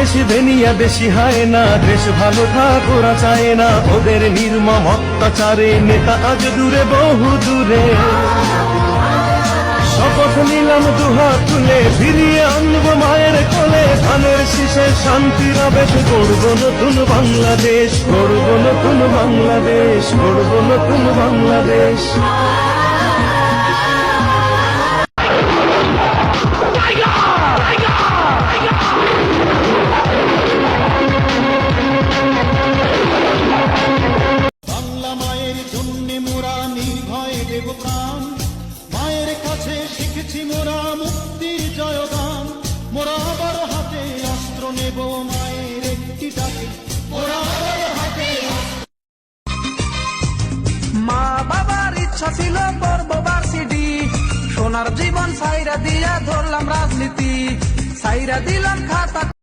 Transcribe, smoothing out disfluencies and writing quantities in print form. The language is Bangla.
দেশে বেনিয়া বেশি হয় না, দেশ ভালো থাক ওরা চায় না, ওদের নির্মম অত্যাচারে নেতা আজ দূরে বহু দূরে। শপথ নিলাম দুহাত তুলে ফিরিয়ে আনবো মায়ের কোলে, ধানের শীষে শান্তির আবেশ, গড়ব নতুন বাংলাদেশ, গড়ব নতুন বাংলাদেশ, গড়ব নতুন বাংলাদেশ। বাংলা মায়ের জন্যে মোরা নির্ভয়ে দেব প্রাণ, মায়ের কাছে শিখেছি মোরা মুক্তির জয়গান। মোরা আবার হাতে অস্ত্র নেব মায়ের একটি ডাকে, মোরা আবার হাতে। মা বাবার ইচ্ছা ছিল করবো ভার্সিটি, সোনার জীবন সাইরা দিয়া ধরলাম রাজনীতি, সাইরা দিলাম খাতা।